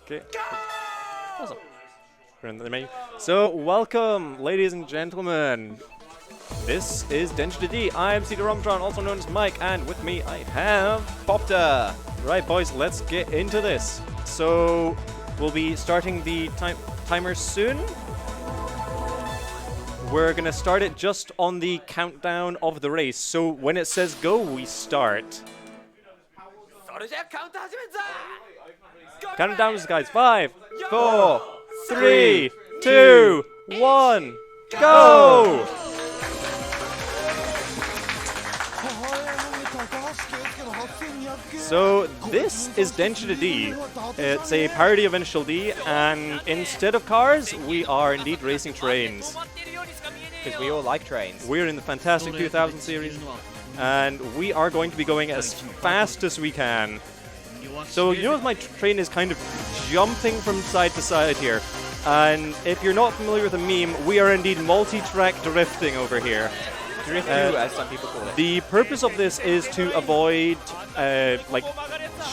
Okay. Awesome. We're in the menu. So, welcome, ladies and gentlemen. This is Densha D. I'm CDRomatron, also known as Mike, and with me I have Popter. Right, boys, let's get into this. So, we'll be starting the timer soon. We're gonna start it just on the countdown of the race. So, when it says go, we start. Count it down, guys. 5, 4, 3, 2, 1, go! So this is Densha D. It's a parody of Initial D, and instead of cars, we are indeed racing trains. Because we all like trains. We're in the Fantastic 2000 series, and we are going to be going as fast as we can. So you notice my train is kind of jumping from side to side here. And if you're not familiar with the meme, we are indeed multi-track drifting over here. Drift as some people call it. The purpose of this is to avoid like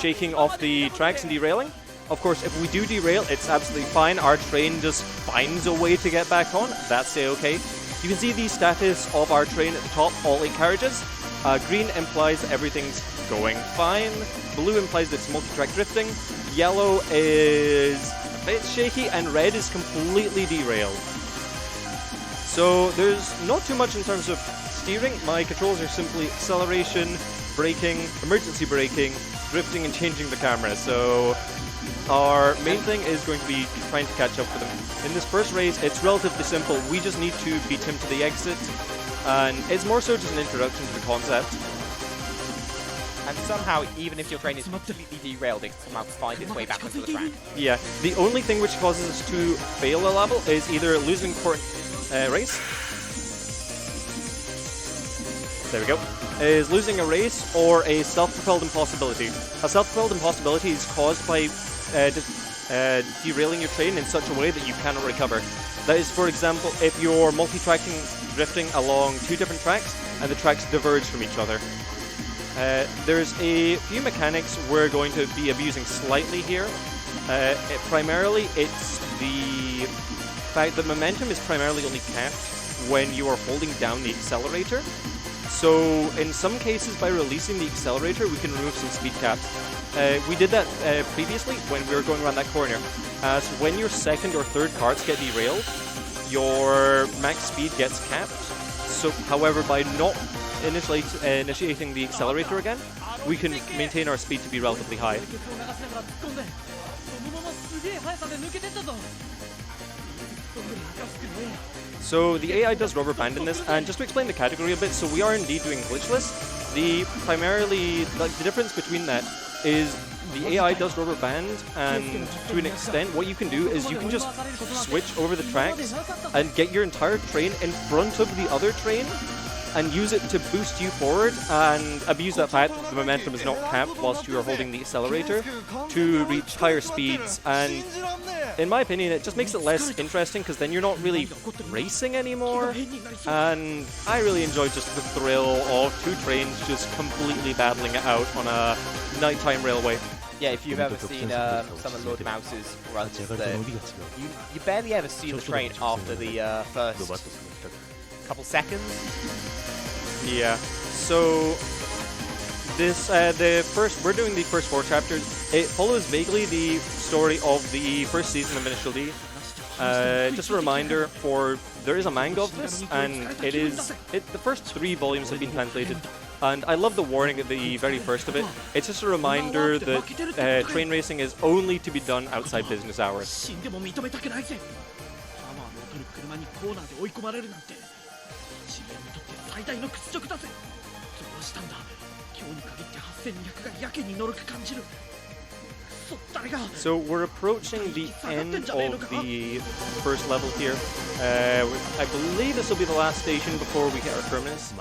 shaking off the tracks and derailing. Of course, if we do derail, it's absolutely fine. Our train just finds a way to get back on. That's okay. You can see the status of our train at the top, all 8 carriages. Green implies that everything's going fine. Blue implies that it's multi-track drifting. Yellow is a bit shaky, and red is completely derailed. So there's not too much in terms of steering. My controls are simply acceleration, braking, emergency braking, drifting, and changing the camera. So our main thing is going to be trying to catch up with him. In this first race, it's relatively simple. We just need to beat him to the exit. And it's more so just an introduction to the concept. And somehow, even if your train is completely derailed, it somehow finds its way back onto the track. Yeah, the only thing which causes us to fail a level is either losing important race. There we go. Is losing a race or a self-propelled impossibility. A self-propelled impossibility is caused by derailing your train in such a way that you cannot recover. That is, for example, if you're multi-tracking drifting along 2 different tracks and the tracks diverge from each other. There's a few mechanics we're going to be abusing slightly here. Primarily, it's the fact that momentum is primarily only capped when you are holding down the accelerator. So, in some cases, by releasing the accelerator, we can remove some speed caps. We did that previously when we were going around that corner. So when your second or third carts get derailed, your max speed gets capped. So, however, by not initiating the accelerator again, we can maintain our speed to be relatively high. So the AI does rubber band in this, and just to explain the category a bit, so we are indeed doing glitchless. The difference between that is the AI does rubber band, and to an extent, what you can do is you can just switch over the tracks and get your entire train in front of the other train and use it to boost you forward and abuse that fact that the momentum is not capped whilst you are holding the accelerator to reach higher speeds. And in my opinion, it just makes it less interesting because then you're not really racing anymore. And I really enjoy just the thrill of 2 trains just completely battling it out on a nighttime railway. Yeah, if you've ever seen some of Lord Mouse's runs, you barely ever see the train after the first couple seconds. Yeah, so this we're doing the first 4 chapters. It follows vaguely the story of the first season of Initial D. Just a reminder, there is a manga of this, and the first 3 volumes have been translated. And I love the warning at the very first of it. It's just a reminder that train racing is only to be done outside business hours. So we're approaching the end of the first level here. I believe this will be the last station before we hit our terminus.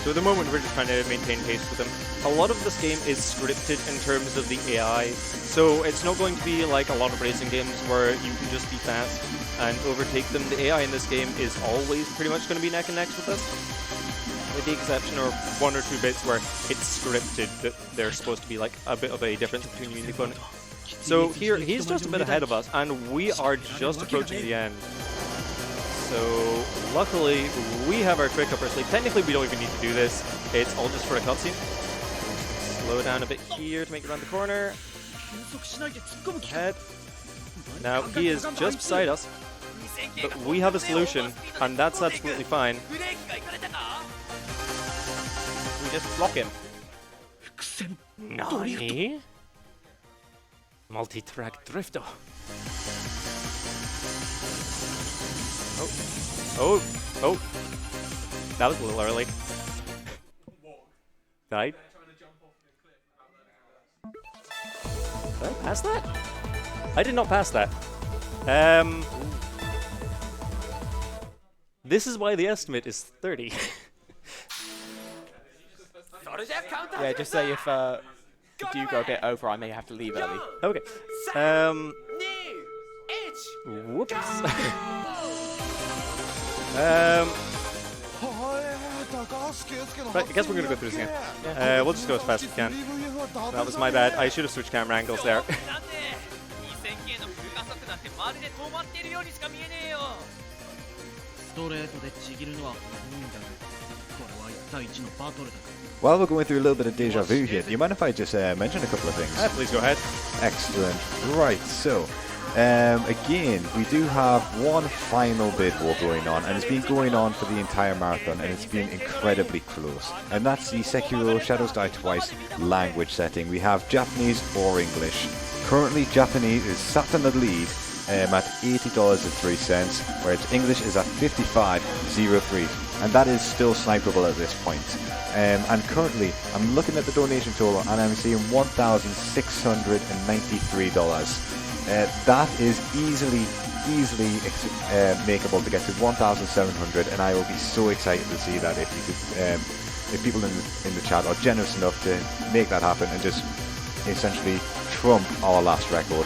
So at the moment we're just trying to maintain pace with them. A lot of this game is scripted in terms of the AI, so it's not going to be like a lot of racing games where you can just be fast and overtake them. The AI in this game is always pretty much going to be neck and neck with us, with the exception of 1 or 2 bits where it's scripted that there's supposed to be like a bit of a difference between you and the opponent. So here, he's just a bit ahead of us, and we are just approaching the end. So luckily, we have our trick up our sleeve. Technically, we don't even need to do this. It's all just for a cutscene. Slow down a bit here to make it around the corner. Head. Now, he is just beside us, but we have a solution, and that's absolutely fine. We just block him. Nani? Multi-track drifter. Oh. That was a little early. Died. Did I pass that? I did not pass that. This is why the estimate is 30. Yeah, just say if you go a bit over, I may have to leave early. Okay. Whoops. Right, I guess we're gonna go through this again. We'll just go as fast as we can. That was my bad. I should have switched camera angles there. While we're going through a little bit of deja vu here, do you mind if I just mention a couple of things? Please go ahead. Excellent. Right, so again, we do have one final bid war going on, and it's been going on for the entire marathon, and it's been incredibly close. And that's the Sekiro Shadows Die Twice language setting. We have Japanese or English. Currently, Japanese is sat in the lead at $80.03, whereas English is at $55.03, and that is still sniperable at this point. And currently, I'm looking at the donation total, and I'm seeing $1,693. That is easily makeable to get to 1,700, and I will be so excited to see that if you could, if people in the chat are generous enough to make that happen and just essentially trump our last record.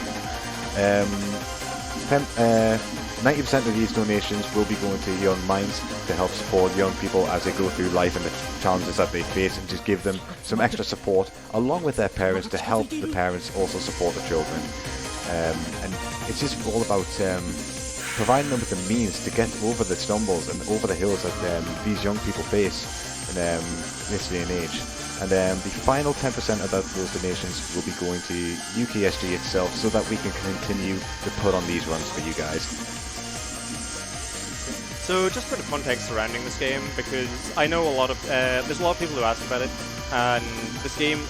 90% of these donations will be going to young minds to help support young people as they go through life and the challenges that they face, and just give them some extra support along with their parents to help the parents also support the children. And it's just all about providing them with the means to get over the stumbles and over the hills that these young people face in this day and age. And the final 10% of those donations will be going to UKSG itself, so that we can continue to put on these runs for you guys. So just for the context surrounding this game, because I know there's a lot of people who asked about it, and this game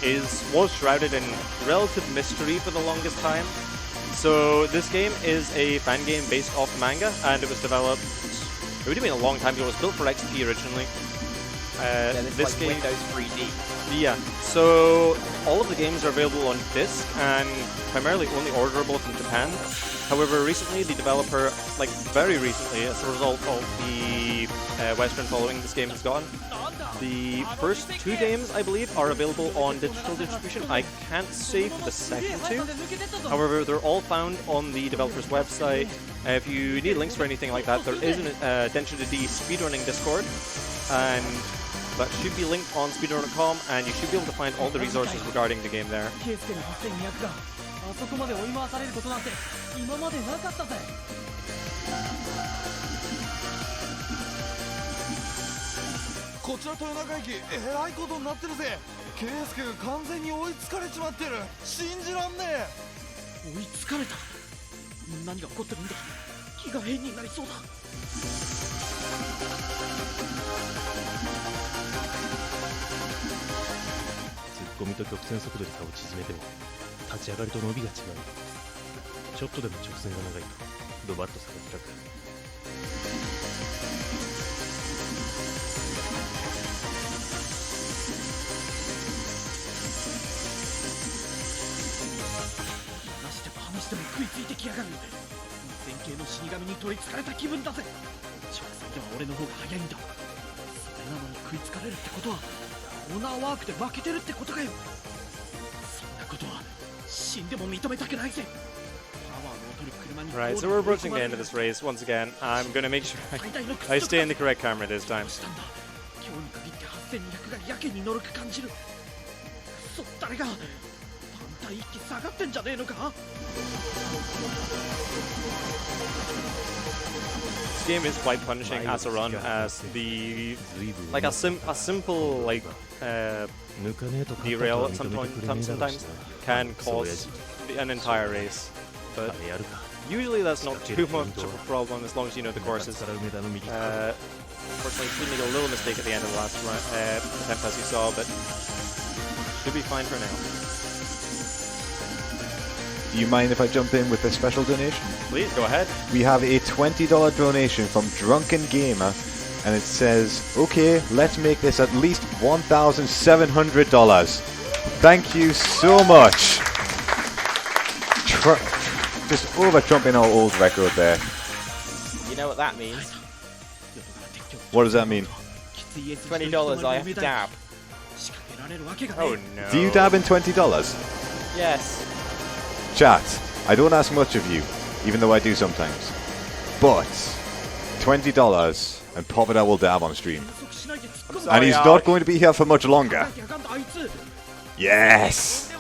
was shrouded in relative mystery for the longest time. So this game is a fan game based off the manga, and it was developed, it would have been a long time ago. It was built for XP originally. This like Windows 3D. Yeah, so all of the games are available on disc and primarily only orderable from Japan. However, recently the developer, like very recently, as a result of the Western following this game has gotten, the first 2 games, I believe, are available on digital distribution. I can't say for the second 2. However, they're all found on the developer's website. If you need links for anything like that, there is a Densha speedrunning Discord, and that should be linked on CDRomatron, and you should be able to find all the resources regarding the game there. Right, so we're approaching the end of this race once again. I'm gonna make sure I stay in the correct camera this time. This game is quite punishing as a run, as the a simple derail at sometimes can cause an entire race, but usually that's not too much of a problem as long as you know the courses. Unfortunately, did make a little mistake at the end of the last attempt, as you saw, but should be fine for now. Do you mind if I jump in with a special donation? Please, go ahead. We have a $20 donation from Drunken Gamer, and it says, okay, let's make this at least $1,700. Thank you so much. Just over-trumping our old record there. You know what that means? What does that mean? $20 I have to dab. Oh no. Do you dab in $20? Yes. Chat, I don't ask much of you, even though I do sometimes. But $20 and Popida will dab on stream. And he's not going to be here for much longer. Yes!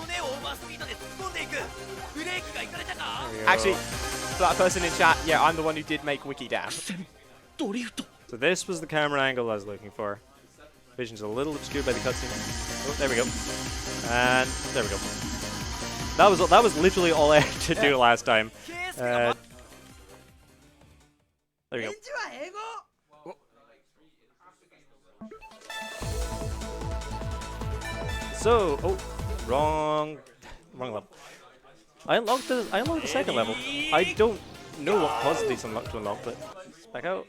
Actually, for that person in chat, yeah, I'm the one who did make Wiki dab. So this was the camera angle I was looking for. Vision's a little obscured by the cutscene. Oh, there we go. And there we go. That was literally all I had to do last time. There we go. So, oh, wrong level. I unlocked the second level. I don't know what caused these to unlock, but let's back out.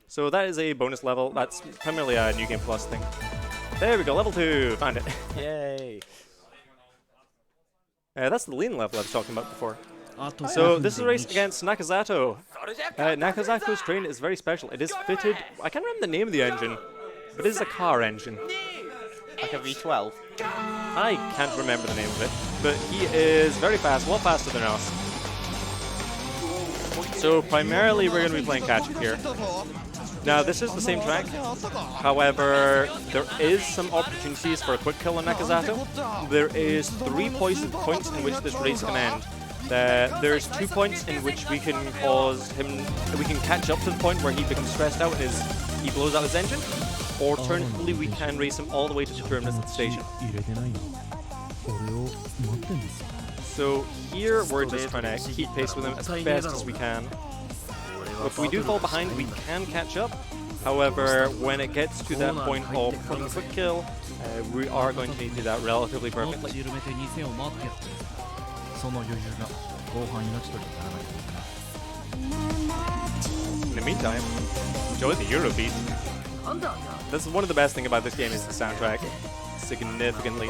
So that is a bonus level. That's primarily a New Game Plus thing. There we go, level 2. Found it. Yay. That's the lean level I was talking about before. So this is a race against Nakazato. Nakazato's train is very special. It is fitted. I can't remember the name of the engine, but it is a car engine. Like a V12. I can't remember the name of it, but he is very fast, a lot faster than us. So primarily we're going to be playing catch-up here. Now this is the same track, however there is some opportunities for a quick kill on Nakazato. There is 3 points in which this race can end. There's 2 points in which we can cause him, we can catch up to the point where he becomes stressed out and he blows out his engine. Alternatively, we can race him all the way to the terminus at the station. So here we're just trying to keep pace with him as best as we can. If we do fall behind, we can catch up. However, when it gets to that point of playing a quick kill, we are going to need to do that relatively perfectly. In the meantime, enjoy the Eurobeat. This is one of the best things about this game is the soundtrack. Significantly.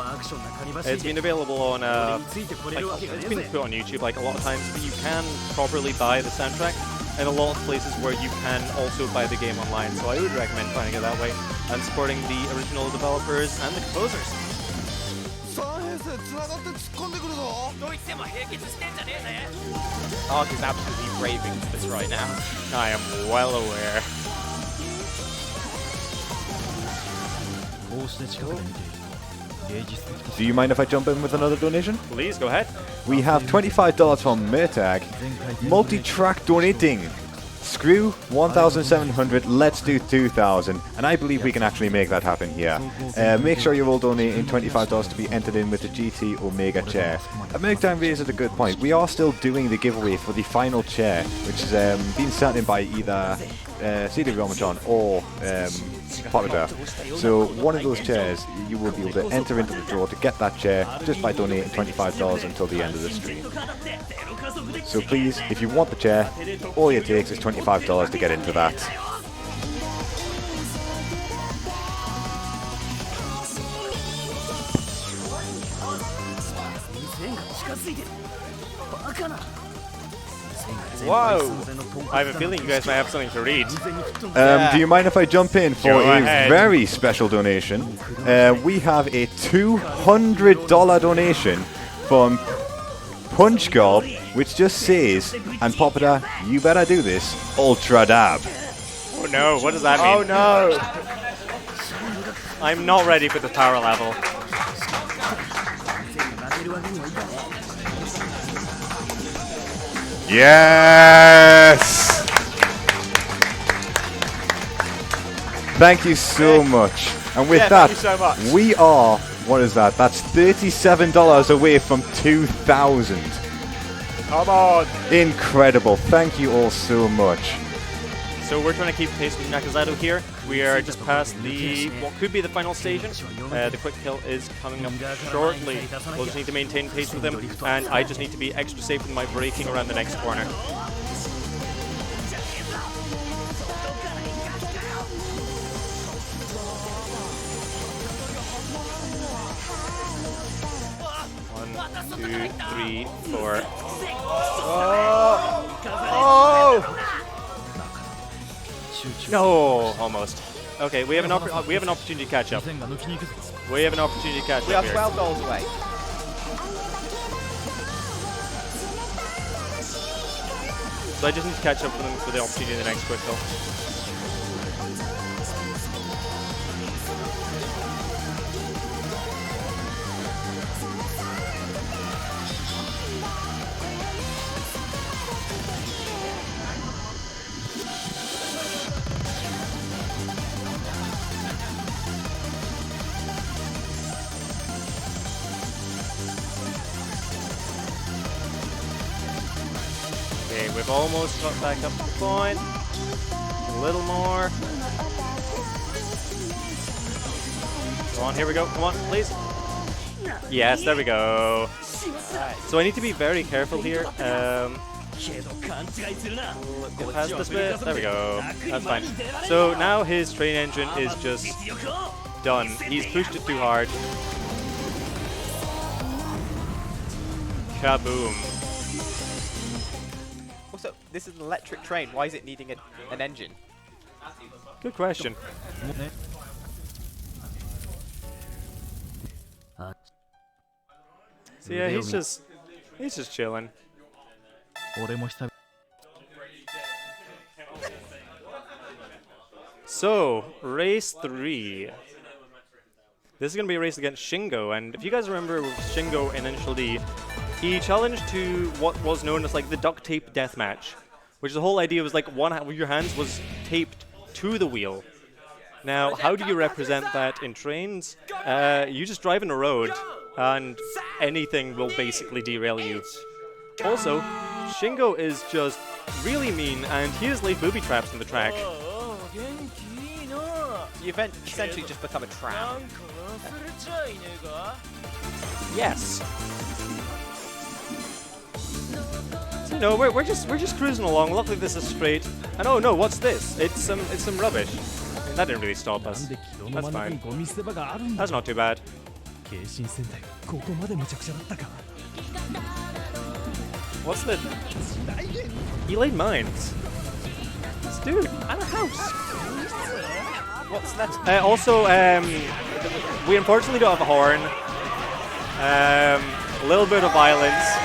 It's been available on it's been put on YouTube like a lot of times, but you can properly buy the soundtrack in a lot of places where you can also buy the game online. So I would recommend finding it that way and supporting the original developers and the composers. Ark is absolutely raving for this right now. I am well aware. Do you mind if I jump in with another donation? Please, go ahead. We have $25 from Murtag. Multi-track donating. Screw 1,700, let's do 2,000. And I believe we can actually make that happen here. Make sure you're all donating $25 to be entered in with the GT Omega chair. Milktime raises a good point. We are still doing the giveaway for the final chair, which is being sent in by either CDRomatron or Popida. So one of those chairs, you will be able to enter into the draw to get that chair just by donating $25 until the end of the stream. So please, if you want the chair, all it takes is $25 to get into that. Whoa! I have a feeling you guys might have something to read. Do you mind if I jump in for Go a ahead. very special donation? We have a $200 donation from Punch Gob, which just says, and Poppada, you better do this, Ultra Dab. Oh no, what does that mean? Oh no! I'm not ready for the power level. Yes! Thank you so much. And with that, thank you so much. we are, what is that? That's $37 away from 2,000. Come on! Incredible. Thank you all so much. So we're trying to keep pace with Nakazato here. We are just past the what could be the final station. The quick kill is coming up shortly. We'll just need to maintain pace with him, and I just need to be extra safe with my braking around the next corner. One, two, three, four. Oh! No, almost. Okay, we have an opportunity to catch up. We have an opportunity to catch We up are here. 12 goals away. So I just need to catch up with them for the opportunity in the next quick kill. Okay, we've almost got back up to the point. A little more. Come on, here we go. Come on, please. Yes, there we go. So I need to be very careful here. Get past this bit. There we go. That's fine. So now his train engine is just done. He's pushed it too hard. Kaboom. Also, this is an electric train. Why is it needing an engine? Good question. So yeah, he's just chilling. So, race 3. This is going to be a race against Shingo, and if you guys remember with Shingo in Initial D, he challenged to what was known as like the duct tape deathmatch, which the whole idea was like one of your hands was taped to the wheel. Now, how do you represent that in trains? You just drive in a road, and anything will basically derail you. Also, Shingo is just really mean, and he has laid booby traps in the track. You essentially just become a tram. Yes. So no, we're just cruising along. Luckily, this is straight. And oh no, what's this? It's some rubbish. I mean, that didn't really stop us. That's fine. That's not too bad. What's the? He laid mines. This dude, and a house. What's that? Also, we unfortunately don't have a horn. A little bit of violence.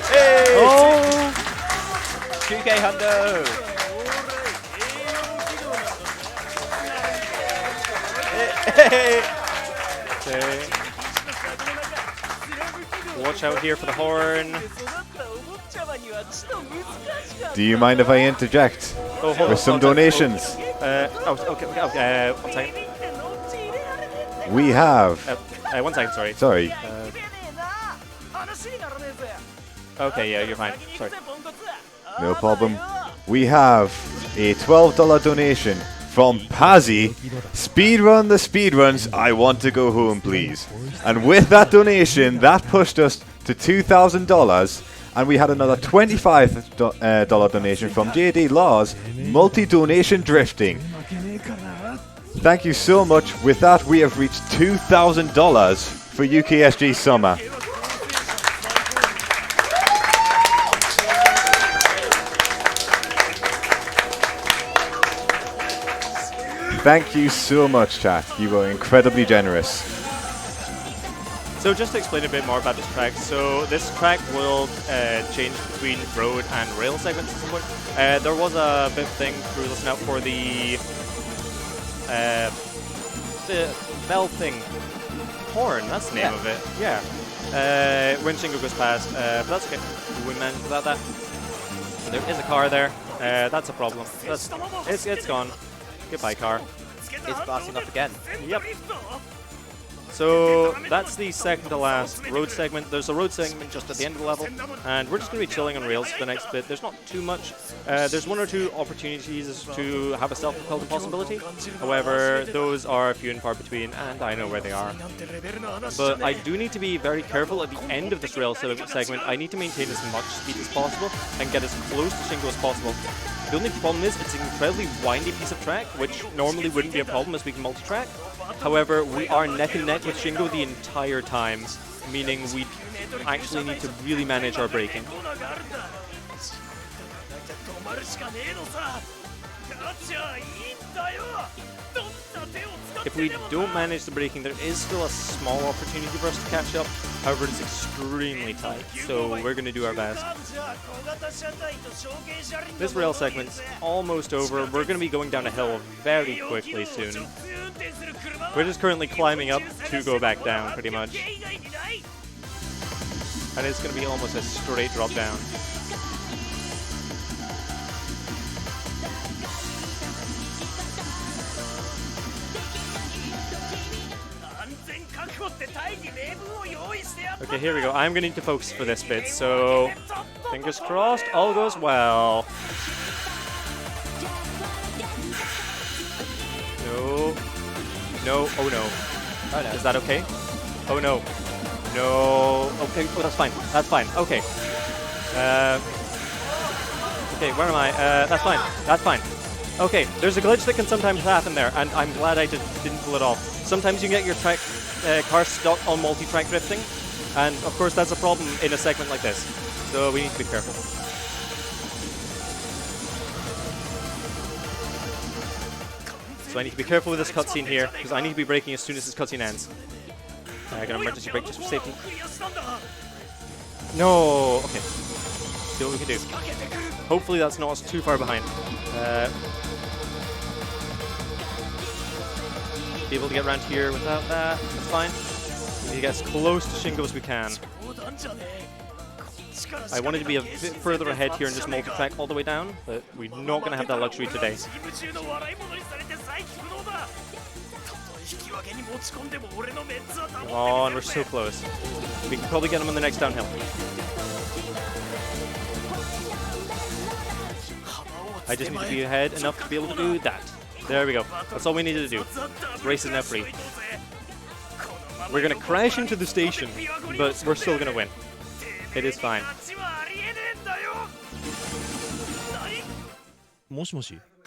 Hey! Oh! 2K hundo! Okay. Watch out here for the horn. Do you mind if I interject Oh, hold with on, some one second. donations? Okay. One second. We have. 1 second, sorry. Sorry. Okay, yeah, you're fine. Sorry. No problem. We have a $12 donation from Pazzy. Speedrun the speedruns. I want to go home, please. And with that donation, that pushed us to $2,000. And we had another $25 donation from JD Laws, multi-donation drifting. Thank you so much. With that, we have reached $2,000 for UKSG Summer. Thank you so much, chat. You were incredibly generous. So just to explain a bit more about this track, so this track will change between road and rail segments at some point. There was a bit thing we were listening out for the bell thing. Horn, that's the name of it. Yeah. When Shingo goes past, but that's okay. We managed without that. So there is a car there. That's a problem. It's gone. Goodbye, car. It's blasting off again. Yep. So that's the second to last road segment. There's a road segment just at the end of the level, and we're just going to be chilling on rails for the next bit. There's not too much. There's one or two opportunities to have a self-propelled impossibility. However, those are few and far between, and I know where they are. But I do need to be very careful at the end of this rail segment. I need to maintain as much speed as possible and get as close to Shingo as possible. The only problem is it's an incredibly windy piece of track, which normally wouldn't be a problem as we can multi-track. However, we are neck and neck with Shingo the entire time, meaning we actually need to really manage our braking. If we don't manage the braking, there is still a small opportunity for us to catch up. However, it's extremely tight, so we're going to do our best. This rail segment's almost over. We're going to be going down a hill very quickly soon. We're just currently climbing up to go back down, pretty much. And it's going to be almost a straight drop down. Okay, here we go. I'm going to need to focus for this bit, so fingers crossed, all goes well. No. No. Oh no. Oh no. Is that okay? Oh no. No. Okay, oh, that's fine. That's fine. Okay. Okay, where am I? That's fine. That's fine. Okay, there's a glitch that can sometimes happen there, and I'm glad I didn't pull it off. Sometimes you get your car stuck on multi-track drifting, and of course that's a problem in a segment like this. So we need to be careful. So I need to be careful with this cutscene here, because I need to be braking as soon as this cutscene ends. I'm gonna emergency brake just for safety. No! Okay. See what we can do. Hopefully that's not too far behind. Be able to get around here without that. That's fine. We need to get as close to Shingo as we can. I wanted to be a bit further ahead here and just multi-track all the way down, but we're not going to have that luxury today. Come on, we're so close. We can probably get him on the next downhill. I just need to be ahead enough to be able to do that. There we go. That's all we needed to do. Race is now free. We're going to crash into the station, but we're still going to win. It is fine.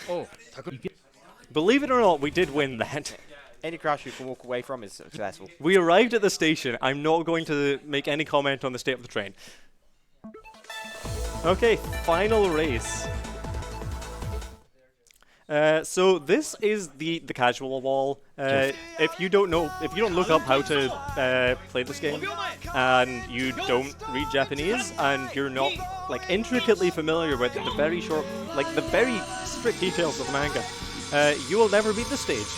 Oh. Believe it or not, we did win that. Any crash you can walk away from is successful. We arrived at the station. I'm not going to make any comment on the state of the train. Okay, final race. So this is the casual wall. If you don't look up how to play this game, and you don't read Japanese, and you're not like intricately familiar with the very strict details of the manga, you will never beat the stage.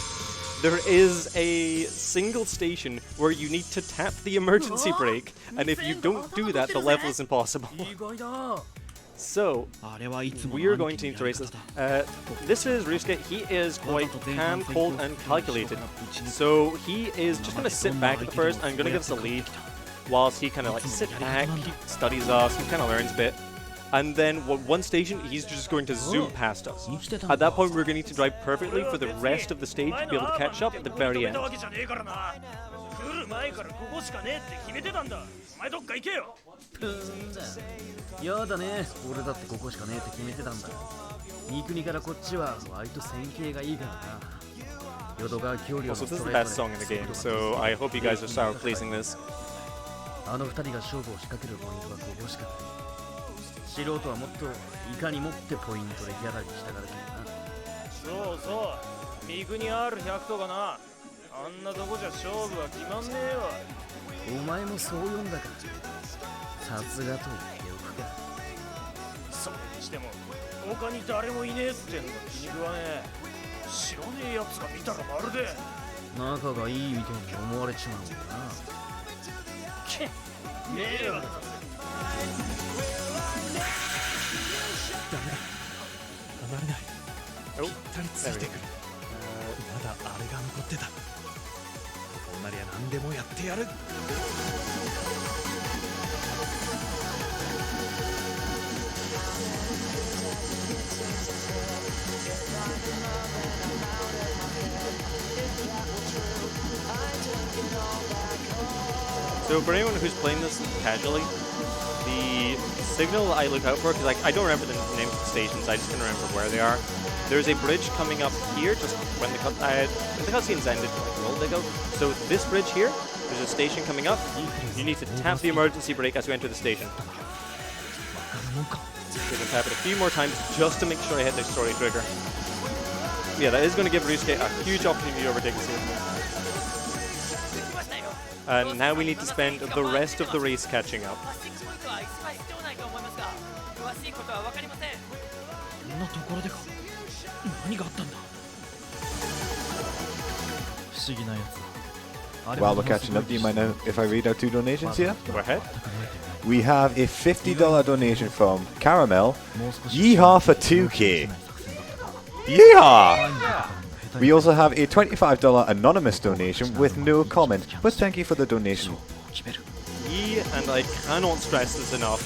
There is a single station where you need to tap the emergency brake, and if you don't do that, the level is impossible. So, we are going to need to race this. This is Ryusuke. He is quite calm, cold, and calculated. So, he is just going to sit back at the first and going to give us a lead, whilst he kind of like sits back, he studies us, he kind of learns a bit. And then one station, he's just going to zoom past us. At that point, we're going to need to drive perfectly for the rest of the stage to be able to catch up at the very end. Also, this is the best song in the game, so I hope you guys are sour pleasing this. 素人はもっといかにもってポイントでギャラリーしたがるけどなそうそう。三国ある100とかな。あんなとこじゃ勝負は決まんねえよ。お前もそう読んだか。さすがと言っておくか。それにしても他に誰もいねえってんのが気に食わねえ。知らねえやつが見たらまるで仲がいいみたいに思われちまうんだな。け迷惑だぜ。ダメだ離れないぴったりついてくるまだあれが残ってたこうなりゃ何でもやってやるSo for anyone who's playing this casually, the signal I look out for, because I don't remember the names of the stations, I just can remember where they are. There's a bridge coming up here just when the cutscene's ended like a world ago. So this bridge here, there's a station coming up. You need to tap the emergency brake as you enter the station. You're going to tap it a few more times just to make sure I hit the story trigger. Yeah, that is going to give Ryusuke a huge opportunity to overtake us here. And now we need to spend the rest of the race catching up. こんなところでか何があったんだ不思議なやつだ While we're catching up, do you mind if I read our 2 donations here? Go ahead. We have a $50 donation from Caramel. Yeehaw for 2K. Yeehaw! We also have a $25 anonymous donation with no comment, but thank you for the donation. Yee, and I cannot stress this enough.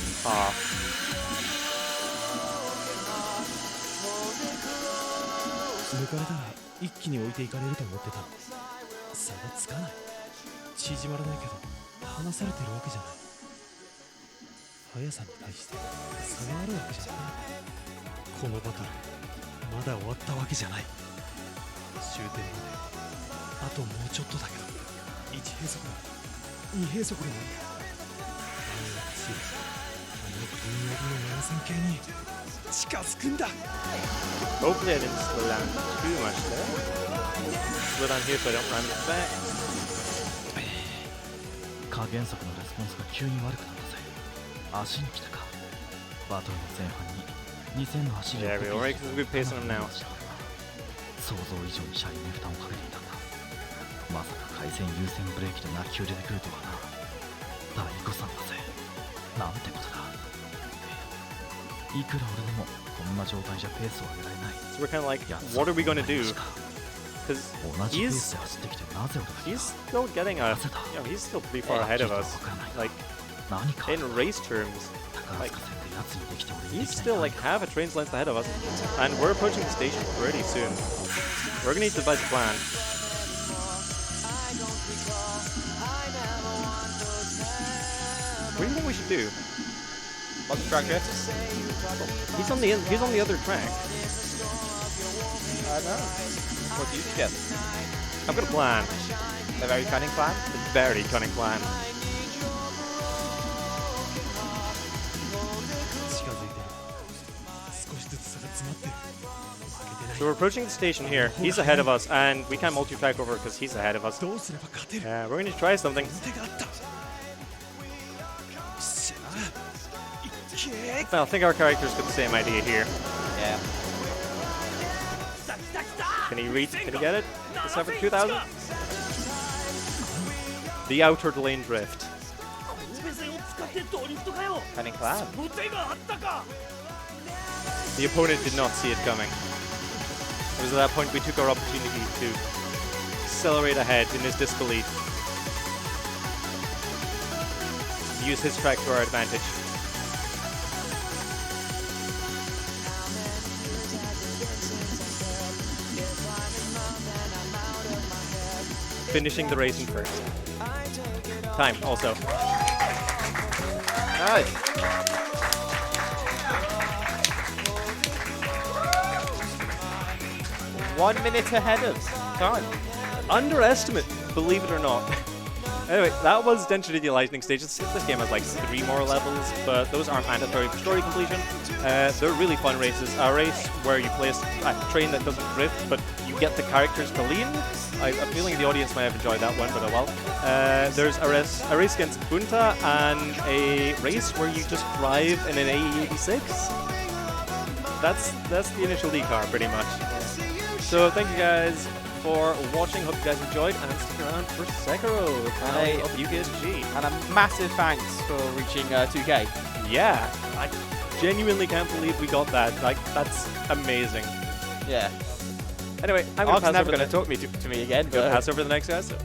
抜かれたら一気に置いていかれると思ってた差がつかない縮まらないけど離されてるわけじゃない速さに対して差があるわけじゃないこのバトルまだ終わったわけじゃない終点まであともうちょっとだけど1閉塞だ2閉塞でも雨が強いあの金曜日の7000系に近づくんだ Hopefully I didn't slow down too much there. Slow down here so I don't run back. 加減速のレスポンスが急に悪くなったぜ足に来たかバトルの前半に2000の走りを Yeah, we're alright because we're pacing him now. 想像以上に車輪に負担をかけていたんだまさか回線優先ブレーキで泣き入れてくるとはな大誤算だぜなんてことだいくら俺でもこんな状態じゃペースを上げられない So we're kind of like, what are we going to do? Because 同じペースで走ってきてなぜ俺が he's still getting he's still pretty far ahead of us. Like, 何か in race terms, 高 like, 塚線で奴にできて俺にで he's きない still like half a train's length ahead of us. And we're approaching the station pretty soon. We're going to need to devise a plan. What do you think we should do? What's the track drift? He's on the other track. I don't know. What do you suggest? I've got a plan. A very cunning plan? A very cunning plan. 近づいてる少しずつ差が詰まってる負けてない So we're approaching the station here. He's ahead of us, and we can't multi-track over because he's ahead of us. どうすれば勝てる We're going to try something. 手があったよっしゃいけ Well, I think our character's got the same idea here. Yeah. Can he reach? Can he get it? The 72000? The outer lane drift. 神戸線を使ってドリフトかよ。 Cunning plan. その手があったか。 The opponent did not see it coming. It was at that point we took our opportunity to accelerate ahead in his disbelief. Use his track to our advantage. Finishing the race in first. Time also. Nice.1 minute ahead of time. Underestimate, believe it or not. Anyway, that was Densha the Lightning Stage. This game has like 3 more levels, but those aren't mandatory for story completion. They're really fun races. A race where you place a train that doesn't drift, but you get the characters to lean. I'm feeling the audience might have enjoyed that one, but oh well. There's a race against Bunta and a race where you just drive in an AE86. That's the initial D car, pretty much. So thank you guys for watching. Hope you guys enjoyed, and stick around for Sekiro, the finale of UKSG. And a massive thanks for reaching 2K. Yeah, I genuinely can't believe we got that. Like, that's amazing. Yeah. Anyway, I'm gonna Mark's pass never over going to talk to me again. Gonna pass over the next guy. So